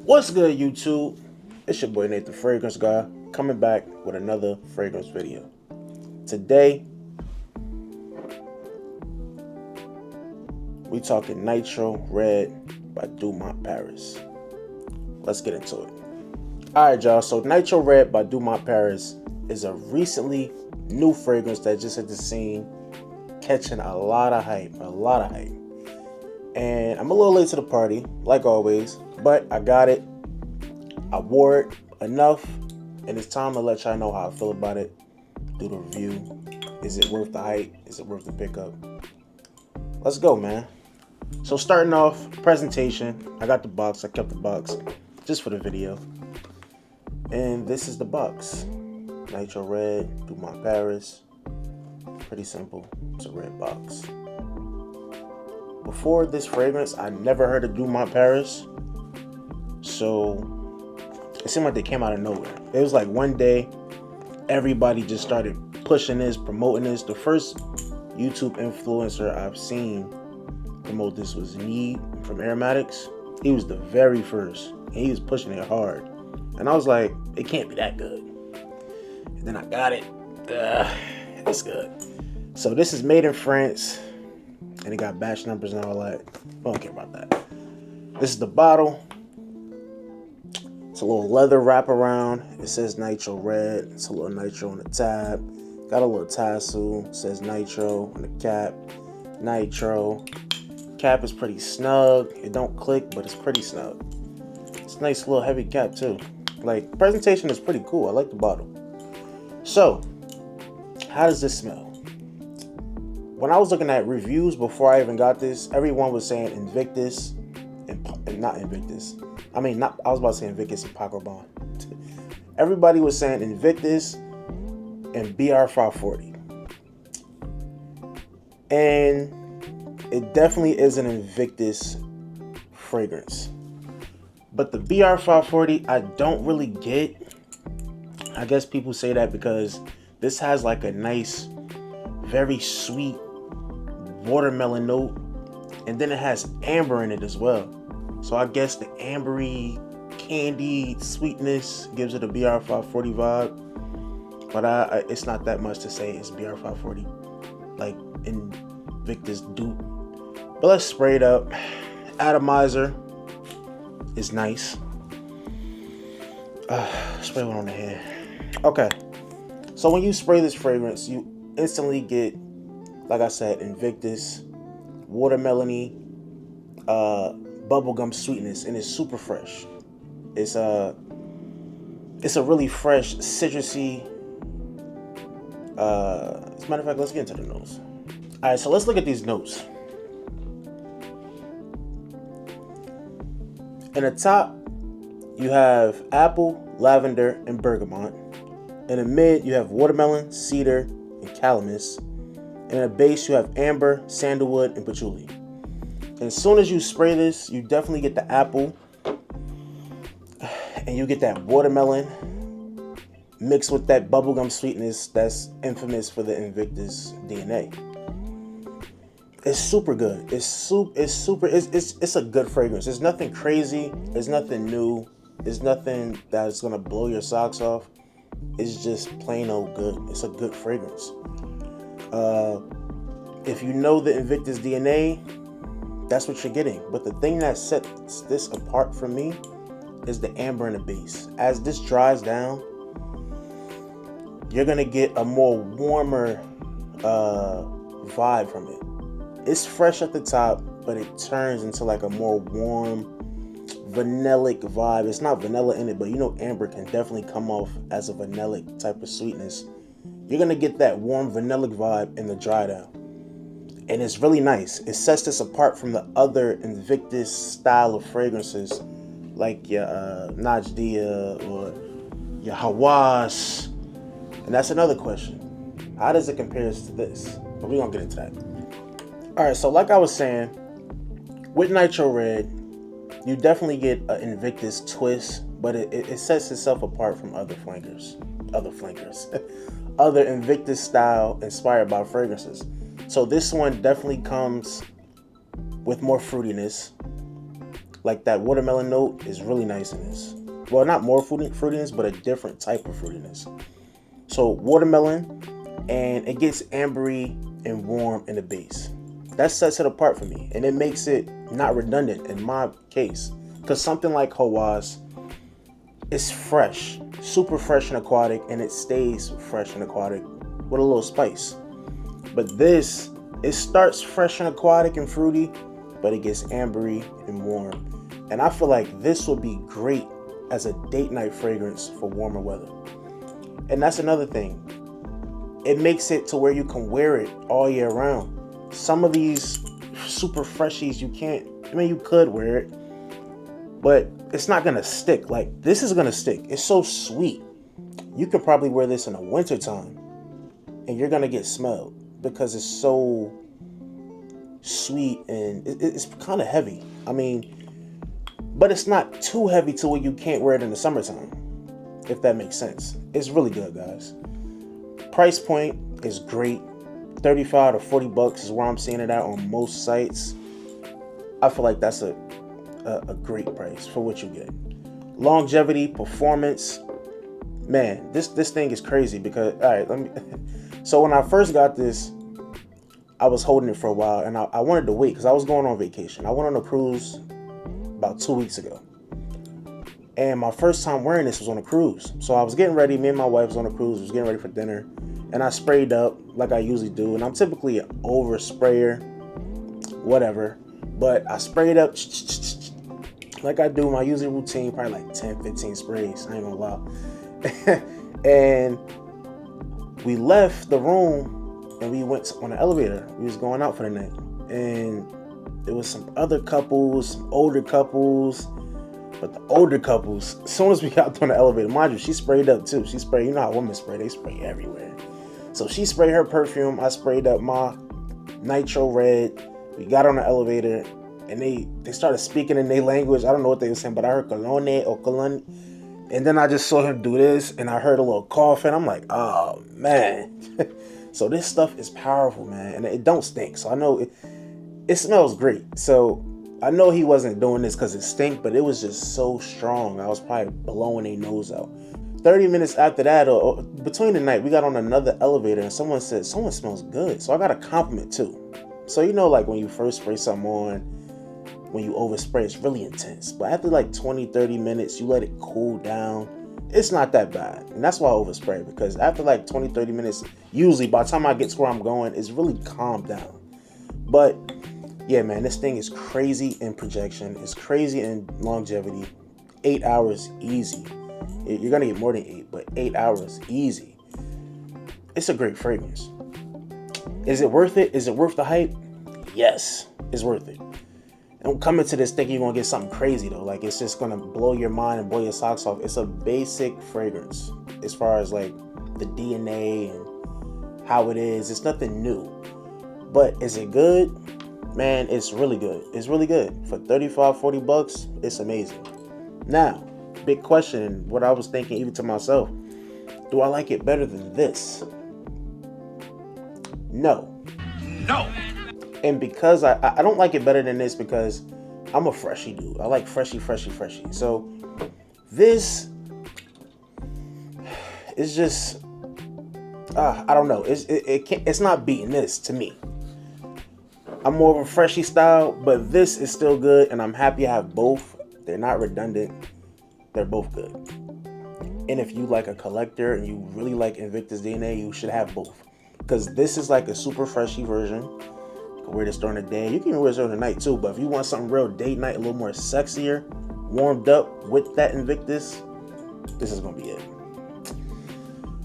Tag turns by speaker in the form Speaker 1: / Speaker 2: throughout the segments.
Speaker 1: What's good, YouTube? It's your boy Nate the Fragrance Guy, coming back with another fragrance video. Today, we talking Nitro Red by Dumont Paris. Let's get into it. Alright, y'all, so Nitro Red by Dumont Paris is a recently new fragrance that just hit the scene, catching a lot of hype. And I'm a little late to the party, like always, but I got it. I wore it enough, and it's time to let y'all know how I feel about it. Do the review. Is it worth the hype? Is it worth the pickup? Let's go, man. So starting off, presentation. I got the box. I kept the box just for the video. And this is the box. Nitro Red, Dumont Paris. Pretty simple. It's a red box. Before this fragrance, I never heard of Dumont Paris. So it seemed like they came out of nowhere. It was like one day, everybody just started pushing this, promoting this. The first YouTube influencer I've seen promote this was Need from Aromatics. He was the very first, and he was pushing it hard. And I was like, it can't be that good. And then I got it. It's good. So this is made in France, and it got batch numbers and all that. I don't care about that. This is the bottle. It's a little leather wraparound. It says Nitro Red. It's a little nitro on the tab. Got a little tassel. It says Nitro on the cap. Nitro. Cap is pretty snug. It don't click, but it's pretty snug. It's a nice little heavy cap too. Like, presentation is pretty cool. I like the bottle. So, how does this smell? When I was looking at reviews before I even got this, everyone was saying Invictus and not Invictus. I was about to say Invictus and Paco Rabanne. Everybody was saying Invictus and BR 540. And it definitely is an Invictus fragrance. But the BR 540, I don't really get. I guess people say that because this has like a nice, very sweet watermelon note, and then it has amber in it as well. So I guess the ambery candy sweetness gives it a BR 540 vibe, but it's not that much to say it's BR 540 like Invictus dupe. But let's spray it up. Atomizer is nice. Spray one on the head. Okay, so when you spray this fragrance, you instantly get, like I said, Invictus, watermelony, bubblegum sweetness, and it's super fresh. It's a really fresh, citrusy. As a matter of fact, let's get into the notes. All right, so let's look at these notes. In the top, you have apple, lavender, and bergamot. In the mid, you have watermelon, cedar, and calamus. And in the base, you have amber, sandalwood, and patchouli. And as soon as you spray this, you definitely get the apple, and you get that watermelon mixed with that bubblegum sweetness that's infamous for the Invictus DNA. It's super good. It's a good fragrance. It's nothing crazy. It's nothing new. It's nothing that's gonna blow your socks off. It's just plain old good. It's a good fragrance. If you know the Invictus DNA, that's what you're getting. But the thing that sets this apart from me is the amber in the base. As this dries down, you're gonna get a more warmer vibe from it. It's fresh at the top, but it turns into like a more warm, vanillic vibe. It's not vanilla in it, but you know amber can definitely come off as a vanillic type of sweetness. You're gonna get that warm vanillic vibe in the dry down. And it's really nice. It sets this apart from the other Invictus style of fragrances, like your Najdia or your Hawass. And that's another question. How does it compare to this? But we're gonna get into that. Alright, so like I was saying, with Nitro Red, you definitely get an Invictus twist, but it sets itself apart from other flankers, other Invictus style inspired by fragrances. So this one definitely comes with more fruitiness, Like that watermelon note is really nice in this. Well, not more fruitiness, but a different type of fruitiness. So watermelon, and it gets ambery and warm in the base. That sets it apart for me, and it makes it not redundant in my case. Because something like Hawass is fresh, super fresh and aquatic, and it stays fresh and aquatic with a little spice. But this, it starts fresh and aquatic and fruity, but it gets ambery and warm. And I feel like this would be great as a date night fragrance for warmer weather. And that's another thing. It makes it to where you can wear it all year round. Some of these super freshies, you can't, I mean, you could wear it, but it's not gonna stick. Like this is gonna stick. It's so sweet. You could probably wear this in the winter time and you're gonna get smelled because it's so sweet and it's kind of heavy. I mean, but it's not too heavy to where you can't wear it in the summertime, if that makes sense. It's really good, guys. Price point is great. 35 to 40 bucks is where I'm seeing it at on most sites. I feel like that's a great price for what you get. Longevity, performance, man, this thing is crazy because, all right, so when I first got this, I was holding it for a while and I wanted to wait because I was going on vacation. I went on a cruise about 2 weeks ago. And my first time wearing this was on a cruise. So I was getting ready, me and my wife was on a cruise, was getting ready for dinner. And I sprayed up like I usually do. And I'm typically an over sprayer, whatever. But I sprayed up like I do my usual routine, probably like 10, 15 sprays, I ain't gonna lie. And we left the room and we went on the elevator. We was going out for the night. And there was some other couples, some older couples. But the older couples, as soon as we got on the elevator, mind you, she sprayed up too. She sprayed, you know how women spray, they spray everywhere. So she sprayed her perfume, I sprayed up my Nitro Red. We got on the elevator and they started speaking in their language. I don't know what they were saying, but I heard cologne or cologne. And then I just saw him do this and I heard a little cough and I'm like, oh man. So this stuff is powerful, man. And it don't stink. So I know it smells great. So I know he wasn't doing this because it stank, but it was just so strong. I was probably blowing their nose out. 30 minutes after that, or between the night, we got on another elevator and someone said, someone smells good. So I got a compliment too. So you know, like when you first spray something on, when you overspray, it's really intense. But after like 20, 30 minutes, you let it cool down. It's not that bad. And that's why I overspray, because after like 20, 30 minutes, usually by the time I get to where I'm going, it's really calmed down. But yeah, man, this thing is crazy in projection. It's crazy in longevity. 8 hours easy. You're going to get more than 8, but 8 hours easy. It's a great fragrance. Is it worth it? Is it worth the hype? Yes, it's worth it. Don't come into this thinking you're going to get something crazy, though. Like, it's just going to blow your mind and blow your socks off. It's a basic fragrance as far as, like, the DNA and how it is. It's nothing new. But is it good? Man, it's really good. It's really good. For 35, 40 bucks, it's amazing. Now, big question, what I was thinking even to myself, do I like it better than this? No.
Speaker 2: No.
Speaker 1: And because I don't like it better than this because I'm a freshy dude. I like freshy. So this is just, I don't know. It's not beating this to me. I'm more of a freshy style, but this is still good, and I'm happy I have both. They're not redundant. They're both good. And if you like a collector and you really like Invictus DNA, you should have both. Because this is like a super freshy version. You can wear this during the day. You can even wear this during the night too, but if you want something real date night, a little more sexier, warmed up with that Invictus, this is going to be it.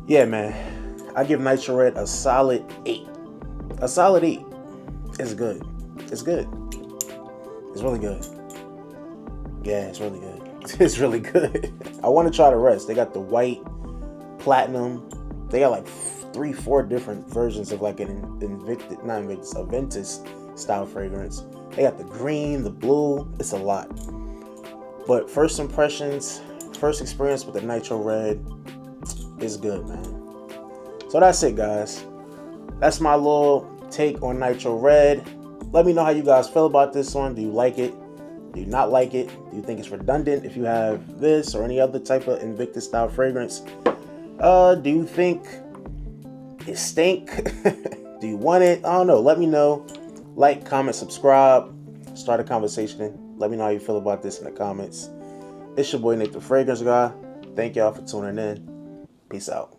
Speaker 1: Yeah, man. I give Nitro Red a solid 8. A solid 8. It's good. It's good. It's really good. Yeah, it's really good. It's really good. I want to try the rest. They got the white, platinum. They got like 3-4 different versions of like an a Ventus style fragrance. They got the green, the blue. It's a lot. But first impressions, first experience with the Nitro Red is good, man. So that's it, guys. That's my little take on Nitro Red. Let me know how you guys feel about this one. Do you like it? Do you not like it? Do you think it's redundant if you have this or any other type of Invictus style fragrance? Do you think it stink? Do you want it? I don't know. Let me know. Like, comment, subscribe. Start a conversation. Let me know how you feel about this in the comments. It's your boy Nate the Fragrance Guy. Thank y'all for tuning in. Peace out.